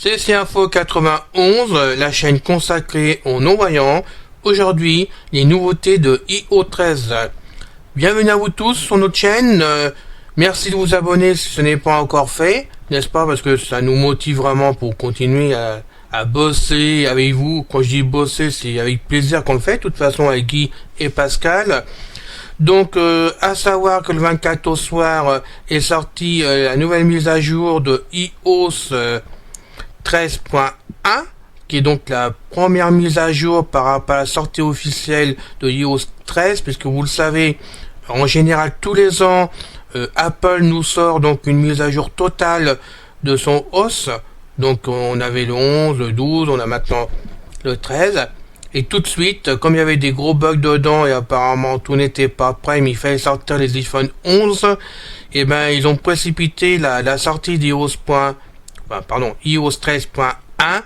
CC Info 91, la chaîne consacrée aux non-voyants. Aujourd'hui, les nouveautés de iOS 13. Bienvenue à vous tous sur notre chaîne. Merci de vous abonner si ce n'est pas encore fait, n'est-ce pas? Parce que ça nous motive vraiment pour continuer à bosser avec vous. Quand je dis bosser, c'est avec plaisir qu'on le fait. De toute façon, avec Guy et Pascal. Donc, à savoir que le 24 au soir est sortie la nouvelle mise à jour de iOS 13.1, qui est donc la première mise à jour par rapport à la sortie officielle de iOS 13, puisque vous le savez, en général, tous les ans, Apple nous sort donc une mise à jour totale de son OS. Donc, on avait le 11, le 12, on a maintenant le 13. Et tout de suite, comme il y avait des gros bugs dedans et apparemment tout n'était pas prêt, mais il fallait sortir les iPhone 11, et ben ils ont précipité la sortie d'iOS iOS 13.1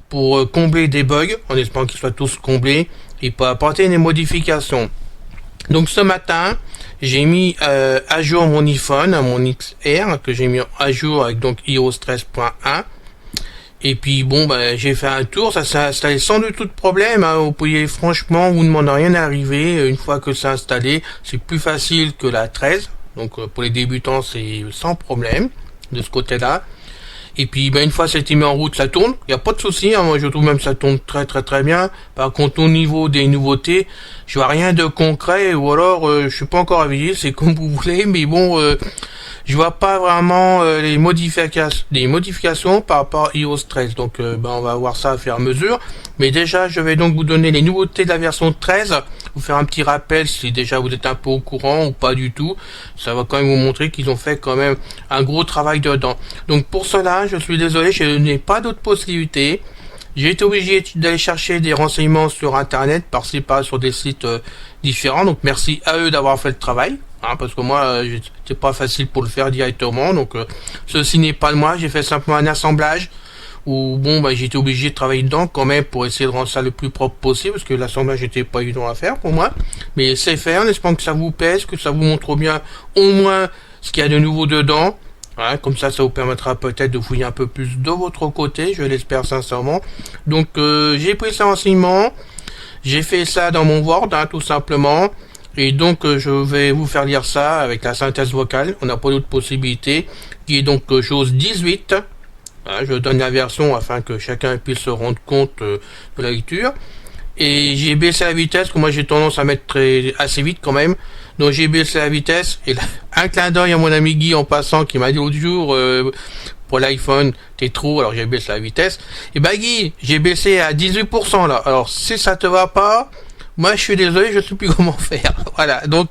pour combler des bugs, en espérant qu'ils soient tous comblés, et pour apporter des modifications. Donc ce matin, j'ai mis à jour mon iPhone, mon XR, que j'ai mis à jour avec donc iOS 13.1. Et puis bon, j'ai fait un tour, ça s'est installé sans du tout de problème, hein. Vous pouvez franchement, vous ne demandez rien à arriver, une fois que c'est installé, c'est plus facile que la 13, donc pour les débutants c'est sans problème, de ce côté-là. Et puis une fois c'est mis en route, ça tourne, il n'y a pas de souci, hein. Moi je trouve même que ça tourne très très très bien. Par contre au niveau des nouveautés, je vois rien de concret, ou alors je suis pas encore avisé, c'est comme vous voulez, mais bon... je vois pas vraiment les modifications par rapport à iOS 13. Donc on va voir ça à faire à mesure. Mais déjà, je vais donc vous donner les nouveautés de la version 13. Vous faire un petit rappel si déjà vous êtes un peu au courant ou pas du tout. Ça va quand même vous montrer qu'ils ont fait quand même un gros travail dedans. Donc pour cela, je suis désolé, je n'ai pas d'autre possibilité. J'ai été obligé d'aller chercher des renseignements sur internet, par-ci par sur des sites différents. Donc merci à eux d'avoir fait le travail. Parce que moi, c'était pas facile pour le faire directement, donc ceci n'est pas de moi. J'ai fait simplement un assemblage où j'ai été obligé de travailler dedans quand même pour essayer de rendre ça le plus propre possible, parce que l'assemblage n'était pas évident à faire pour moi, mais c'est fait. En espérant que ça vous pèse, que ça vous montre bien au moins ce qu'il y a de nouveau dedans. Comme ça vous permettra peut-être de fouiller un peu plus de votre côté, je l'espère sincèrement. Donc j'ai pris ces renseignements, j'ai fait ça dans mon Word, tout simplement. Et donc je vais vous faire lire ça avec la synthèse vocale, on n'a pas d'autre possibilité, qui est donc chose 18. Je donne la version afin que chacun puisse se rendre compte de la lecture. Et j'ai baissé la vitesse, parce que moi j'ai tendance à mettre assez vite quand même. Donc j'ai baissé la vitesse, et là, un clin d'œil à mon ami Guy en passant qui m'a dit l'autre jour, pour l'iPhone, t'es trop, alors j'ai baissé la vitesse. Et Guy, j'ai baissé à 18% là, alors si ça te va pas... moi, je suis désolé, je ne sais plus comment faire. Voilà, donc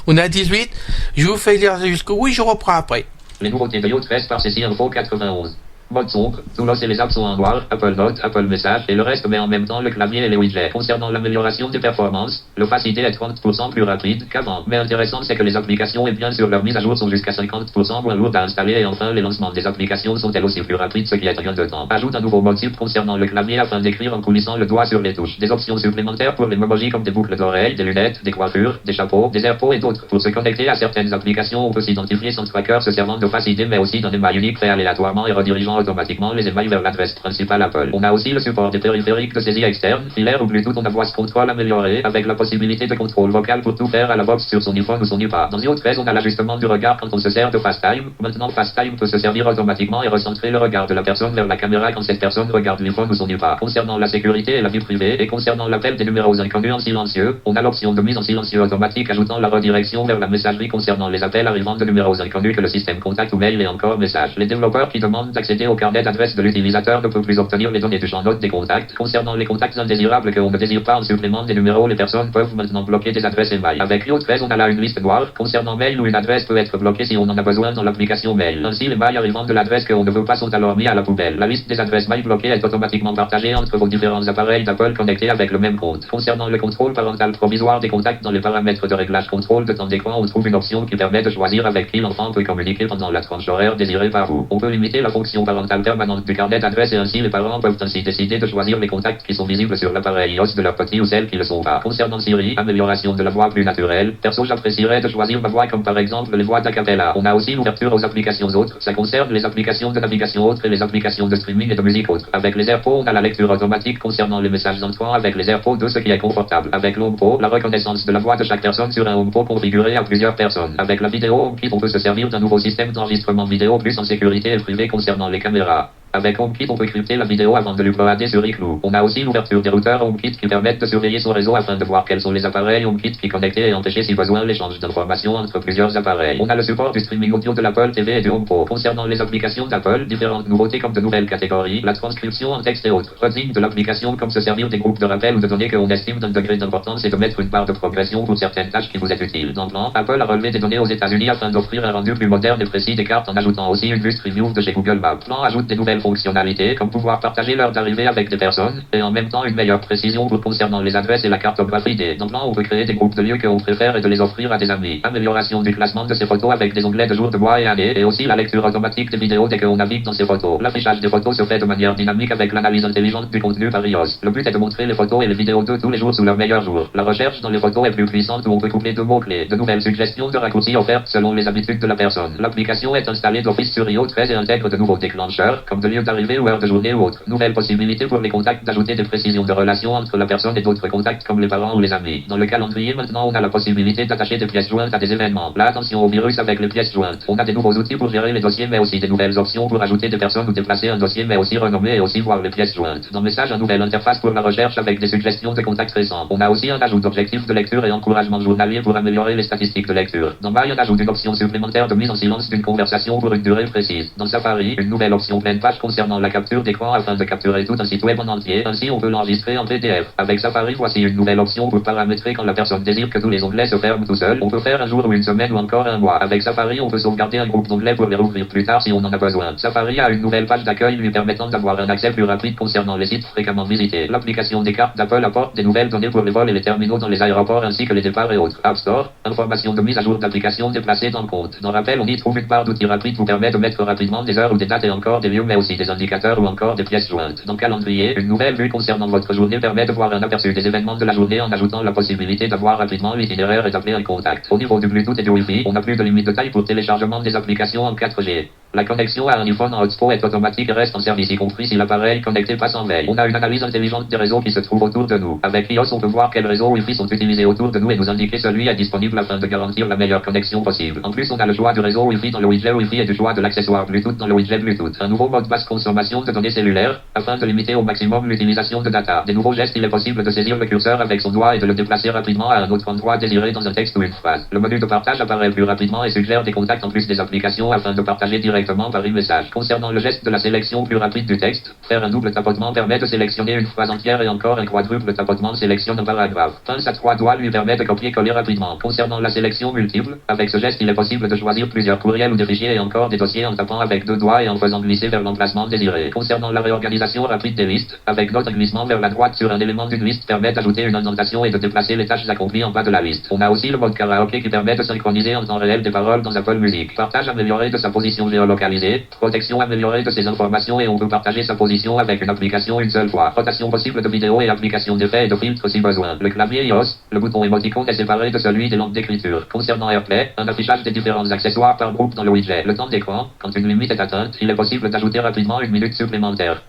on a 18. Je vous fais lire jusqu'au bout, je reprends après. Les nouveautés de iOS 13 par CC Info 91. Mode sombre, tout l'os et les apps sont en noir, Apple Notes, Apple Messages et le reste, mais en même temps le clavier et les widgets. Concernant l'amélioration des performances, l'opacité est 30% plus rapide qu'avant. Mais intéressant, c'est que les applications et bien sûr leur mise à jour sont jusqu'à 50% moins lourdes à installer, et enfin les lancements des applications sont elles aussi plus rapides, ce qui est rien de temps. Ajoute un nouveau mode type concernant le clavier afin d'écrire en coulissant le doigt sur les touches. Des options supplémentaires pour les emojis comme des boucles d'oreilles, des lunettes, des coiffures, des chapeaux, des AirPods et d'autres. Pour se connecter à certaines applications, on peut s'identifier sans tracker se servant d'opacité, mais aussi d'un émail unique créé aléatoirement et redirigeant automatiquement les émails vers l'adresse principale Apple. On a aussi le support des périphériques de saisie externe, filaire ou Bluetooth. On a voice control amélioré avec la possibilité de contrôle vocal pour tout faire à la box sur son iPhone ou son iPad. Dans iOS 13, on a l'ajustement du regard quand on se sert de FaceTime. Maintenant, FaceTime peut se servir automatiquement et recentrer le regard de la personne vers la caméra quand cette personne regarde l'iPhone ou son iPad. Concernant la sécurité et la vie privée, et concernant l'appel des numéros inconnus en silencieux, on a l'option de mise en silencieux automatique ajoutant la redirection vers la messagerie concernant les appels arrivant de numéros inconnus que le système contact ou mail et encore message. Les développeurs qui demandent d'accéder au carnet d'adresse de l'utilisateur ne peut plus obtenir les données du champ notes des contacts. Concernant les contacts indésirables que on ne désire pas en supplément des numéros, les personnes peuvent maintenant bloquer des adresses email. Avec iOS 13, on a là une liste noire. Concernant mail, où une adresse peut être bloquée si on en a besoin dans l'application mail. Ainsi, les mails arrivant de l'adresse que on ne veut pas sont alors mis à la poubelle. La liste des adresses mail bloquées est automatiquement partagée entre vos différents appareils d'Apple connectés avec le même compte. Concernant le contrôle parental provisoire des contacts, dans les paramètres de réglage contrôle de temps d'écran, on trouve une option qui permet de choisir avec qui l'enfant peut communiquer pendant la tranche horaire désirée par vous. On peut limiter la fonction parental parentale permanente du carnet d'adresse et ainsi les parents peuvent ainsi décider de choisir les contacts qui sont visibles sur l'appareil iOS de leur petit ou celles qui le sont pas. Concernant Siri, amélioration de la voix plus naturelle. Perso, j'apprécierais de choisir ma voix comme par exemple les voix d'Acapella. On a aussi l'ouverture aux applications autres. Ça concerne les applications de navigation autres et les applications de streaming et de musique autres. Avec les AirPods, on a la lecture automatique concernant les messages entrants avec les AirPods 2, ce qui est confortable. Avec l'HomePod, la reconnaissance de la voix de chaque personne sur un HomePod configuré à plusieurs personnes. Avec la vidéo HomeKit, on peut se servir d'un nouveau système d'enregistrement vidéo plus en sécurité et privé concernant les caméras. Avec HomeKit, on peut crypter la vidéo avant de l'uploader sur iCloud. On a aussi l'ouverture des routeurs HomeKit qui permettent de surveiller son réseau afin de voir quels sont les appareils HomeKit qui connectés et empêcher si besoin l'échange d'informations entre plusieurs appareils. On a le support du streaming audio de l'Apple TV et du HomePod. Concernant les applications d'Apple, différentes nouveautés comme de nouvelles catégories, la transcription en texte et autres. Routine de l'application comme se servir des groupes de rappel ou de données qu'on estime d'un degré d'importance et de mettre une barre de progression pour certaines tâches qui vous est utile. Dans le plan, Apple a relevé des données aux États-Unis afin d'offrir un rendu plus moderne et précis des cartes en ajoutant aussi une vue Street View de chez Google Maps. Plan ajoute des nouvelles fonctionnalités comme pouvoir partager l'heure d'arrivée avec des personnes, et en même temps une meilleure précision pour concernant les adresses et la cartographie des. Dans le plan, on peut créer des groupes de lieux que l'on préfère et de les offrir à des amis. Amélioration du classement de ces photos avec des onglets de jour, de mois et année, et aussi la lecture automatique des vidéos dès qu'on navigue dans ces photos. L'affichage des photos se fait de manière dynamique avec l'analyse intelligente du contenu par iOS. Le but est de montrer les photos et les vidéos de tous les jours sous leur meilleur jour. La recherche dans les photos est plus puissante où on peut coupler deux mots-clés. De nouvelles suggestions de raccourcis offertes selon les habitudes de la personne. L'application est installée d'office sur iOS 13 et intègre de nouveaux déclencheurs, comme de lieu d'arrivée ou heure de journée ou autre. Nouvelle possibilité pour les contacts d'ajouter des précisions de relations entre la personne et d'autres contacts comme les parents ou les amis. Dans le calendrier, maintenant, on a la possibilité d'attacher des pièces jointes à des événements. Là, attention au virus avec les pièces jointes. On a des nouveaux outils pour gérer les dossiers, mais aussi des nouvelles options pour ajouter des personnes ou déplacer un dossier, mais aussi renommer et aussi voir les pièces jointes. Dans Message, une nouvelle interface pour la recherche avec des suggestions de contacts récents. On a aussi un ajout d'objectifs de lecture et encouragement journalier pour améliorer les statistiques de lecture. Dans Mail, on ajoute une option supplémentaire de mise en silence d'une conversation pour une durée précise. Dans Safari, une nouvelle option pleine page concernant la capture d'écran afin de capturer tout un site web en entier. Ainsi, on peut l'enregistrer en PDF. Avec Safari, voici une nouvelle option pour paramétrer quand la personne désire que tous les onglets se ferment tout seuls. On peut faire un jour ou une semaine ou encore un mois. Avec Safari, on peut sauvegarder un groupe d'onglets pour les rouvrir plus tard si on en a besoin. Safari a une nouvelle page d'accueil lui permettant d'avoir un accès plus rapide concernant les sites fréquemment visités. L'application des cartes d'Apple apporte des nouvelles données pour les vols et les terminaux dans les aéroports ainsi que les départs et autres. App Store, information de mise à jour d'applications déplacées dans le compte. Dans Rappel, on y trouve une barre d'outils rapide qui vous permet de mettre rapidement des heures ou des dates et encore des lieux mais aussi des indicateurs ou encore des pièces jointes. Dans Calendrier, une nouvelle vue concernant votre journée permet de voir un aperçu des événements de la journée en ajoutant la possibilité d'avoir rapidement l'itinéraire et d'appeler un contact. Au niveau du Bluetooth et du Wi-Fi, on n'a plus de limite de taille pour téléchargement des applications en 4G. La connexion à un iPhone en hotspot est automatique et reste en service, y compris si l'appareil connecté passe en veille. On a une analyse intelligente des réseaux qui se trouvent autour de nous. Avec iOS, on peut voir quels réseaux Wi-Fi sont utilisés autour de nous et nous indiquer celui est disponible afin de garantir la meilleure connexion possible. En plus, on a le choix du réseau Wi-Fi dans le widget Wi-Fi et du choix de l'accessoire Bluetooth dans le widget Bluetooth. Un nouveau mode basse consommation de données cellulaires afin de limiter au maximum l'utilisation de data. Des nouveaux gestes, il est possible de saisir le curseur avec son doigt et de le déplacer rapidement à un autre endroit désiré dans un texte ou une phrase. Le menu de partage apparaît plus rapidement et suggère des contacts en plus des applications afin de partager directement par e-message. Concernant le geste de la sélection plus rapide du texte, faire un double tapotement permet de sélectionner une phrase entière et encore un quadruple tapotement sélectionne un paragraphe. Pince à 3 doigts lui permet de copier-coller rapidement. Concernant la sélection multiple, avec ce geste il est possible de choisir plusieurs courriels ou des fichiers et encore des dossiers en tapant avec 2 doigts et en faisant glisser vers l'emplacement désiré. Concernant la réorganisation rapide des listes, avec d'autres glissements vers la droite sur un élément d'une liste permet d'ajouter une indentation et de déplacer les tâches accomplies en bas de la liste. On a aussi le mode karaoké qui permet de synchroniser en temps réel des paroles dans Apple Music. Partage amélioré de sa position géolocalisée, protection améliorée de ses informations et on peut partager sa position avec une application une seule fois. Rotation possible de vidéos et application d'effets et de filtres si besoin. Le clavier iOS, le bouton émoticône est séparé de celui des lampes d'écriture. Concernant AirPlay, un affichage des différents accessoires par groupe dans le widget. Le temps d'écran, quand une limite est atteinte, il est possible d'ajouter rapidement une minute supplémentaire.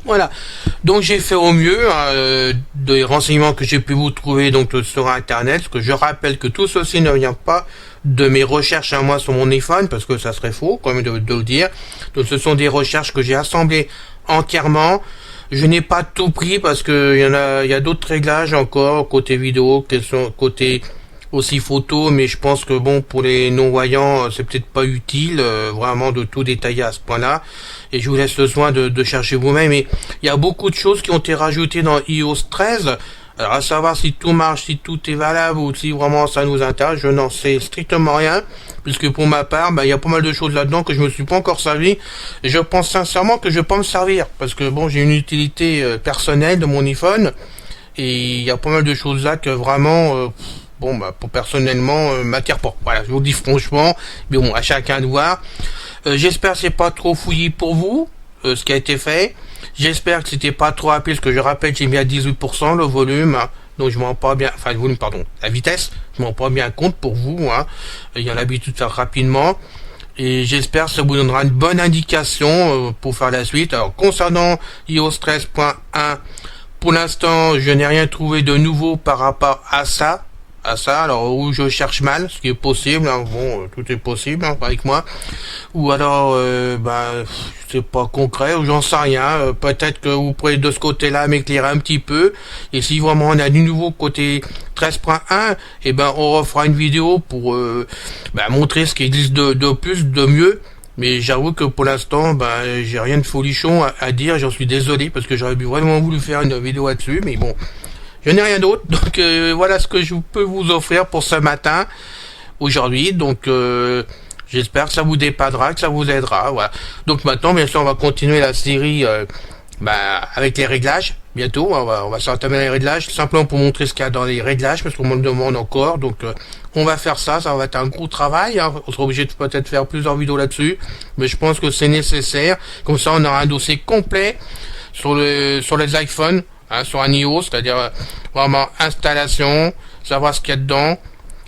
Voilà, donc j'ai fait au mieux des renseignements que j'ai pu vous trouver donc sur internet, parce que je rappelle que tout ceci ne vient pas de mes recherches à moi sur mon iPhone, parce que ça serait faux quand même de le dire. Donc ce sont des recherches que j'ai assemblées entièrement. Je n'ai pas tout pris parce que il y a d'autres réglages encore côté vidéo, côté aussi photo, mais je pense que bon, pour les non-voyants, c'est peut-être pas utile vraiment de tout détailler à ce point-là, et je vous laisse le soin de chercher vous-même. Et il y a beaucoup de choses qui ont été rajoutées dans iOS 13, alors à savoir si tout marche, si tout est valable, ou si vraiment ça nous intéresse, je n'en sais strictement rien, puisque pour ma part, il y a pas mal de choses là-dedans que je me suis pas encore servi, et je pense sincèrement que je vais pas me servir, parce que bon, j'ai une utilité personnelle de mon iPhone, et il y a pas mal de choses là que vraiment... pour personnellement m'attire pas. Voilà, je vous le dis franchement, mais bon, à chacun de voir. J'espère que c'est pas trop fouillis pour vous, ce qui a été fait. J'espère que c'était pas trop rapide, parce que je rappelle, j'ai mis à 18% le volume, hein, donc je m'en rends pas bien, enfin le volume, pardon, la vitesse, je m'en rends pas bien compte pour vous, hein. Il y a l'habitude de faire rapidement. Et j'espère que ça vous donnera une bonne indication pour faire la suite. Alors concernant iOS 13.1, pour l'instant je n'ai rien trouvé de nouveau par rapport à ça. Alors où je cherche mal, ce qui est possible, hein. Bon, tout est possible, hein, avec moi, ou alors c'est pas concret, ou j'en sais rien, peut-être que vous pourrez de ce côté-là m'éclairer un petit peu, et si vraiment on a du nouveau côté 13.1, et ben on refera une vidéo pour montrer ce qui existe de plus, de mieux. Mais j'avoue que pour l'instant, j'ai rien de folichon à dire, j'en suis désolé, parce que j'aurais vraiment voulu faire une vidéo là-dessus, mais bon, je n'ai rien d'autre, donc voilà ce que je peux vous offrir pour ce matin, aujourd'hui, donc j'espère que ça vous dépanera, que ça vous aidera, voilà. Donc maintenant, bien sûr, on va continuer la série avec les réglages, bientôt, on va s'entamer les réglages, simplement pour montrer ce qu'il y a dans les réglages, parce qu'on me le demande encore, donc on va faire ça va être un gros travail, hein. On sera obligé de peut-être faire plusieurs vidéos là-dessus, mais je pense que c'est nécessaire, comme ça on aura un dossier complet sur les iPhones, sur un iOS, c'est-à-dire vraiment installation, savoir ce qu'il y a dedans,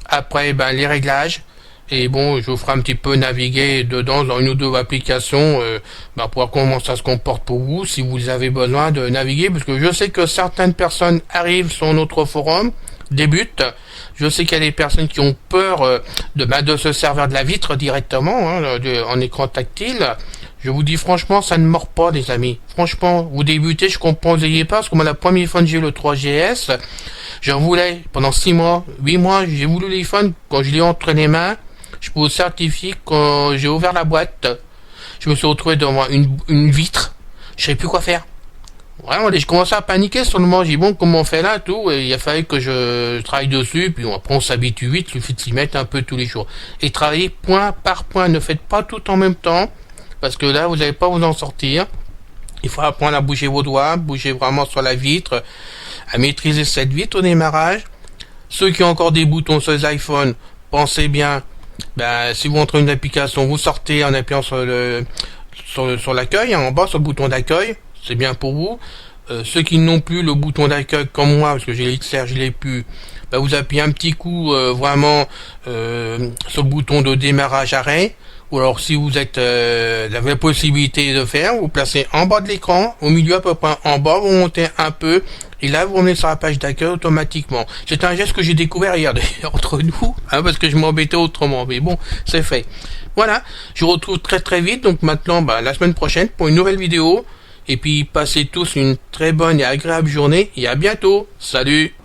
après les réglages, et bon, je vous ferai un petit peu naviguer dedans dans une ou deux applications pour voir comment ça se comporte pour vous, si vous avez besoin de naviguer, parce que je sais que certaines personnes arrivent sur notre forum, débutent, je sais qu'il y a des personnes qui ont peur de se servir de la vitre directement, en écran tactile. Je vous dis franchement, ça ne mord pas, les amis. Franchement, vous débutez, je comprends, vous n'ayez pas, parce que moi, la première fois que j'ai eu le 3GS, je voulais, pendant 6 mois, 8 mois, j'ai voulu l'iPhone, quand je l'ai entre les mains, je peux vous certifier, quand j'ai ouvert la boîte, je me suis retrouvé devant une vitre, je savais plus quoi faire. Vraiment, je commençais à paniquer sur le moment, j'ai dit bon, comment on fait là, tout, et il a fallu que je travaille dessus, puis après on s'habitue vite, il suffit de s'y mettre un peu tous les jours. Et travaillez point par point, ne faites pas tout en même temps, parce que là, vous n'allez pas vous en sortir. Il faut apprendre à bouger vos doigts, bouger vraiment sur la vitre, à maîtriser cette vitre au démarrage. Ceux qui ont encore des boutons sur les iPhones, pensez bien, si vous entrez une application, vous sortez en appuyant sur l'accueil, en bas sur le bouton d'accueil, c'est bien pour vous. Ceux qui n'ont plus le bouton d'accueil comme moi, parce que j'ai l'XR, je l'ai plus, vous appuyez un petit coup vraiment sur le bouton de démarrage arrêt. Ou alors si vous avez la possibilité de faire, vous placez en bas de l'écran, au milieu à peu près en bas, vous montez un peu, et là vous revenez sur la page d'accueil automatiquement. C'est un geste que j'ai découvert hier entre nous, parce que je m'embêtais autrement, mais bon, c'est fait. Voilà, je vous retrouve très très vite, donc maintenant la semaine prochaine pour une nouvelle vidéo, et puis passez tous une très bonne et agréable journée, et à bientôt, salut.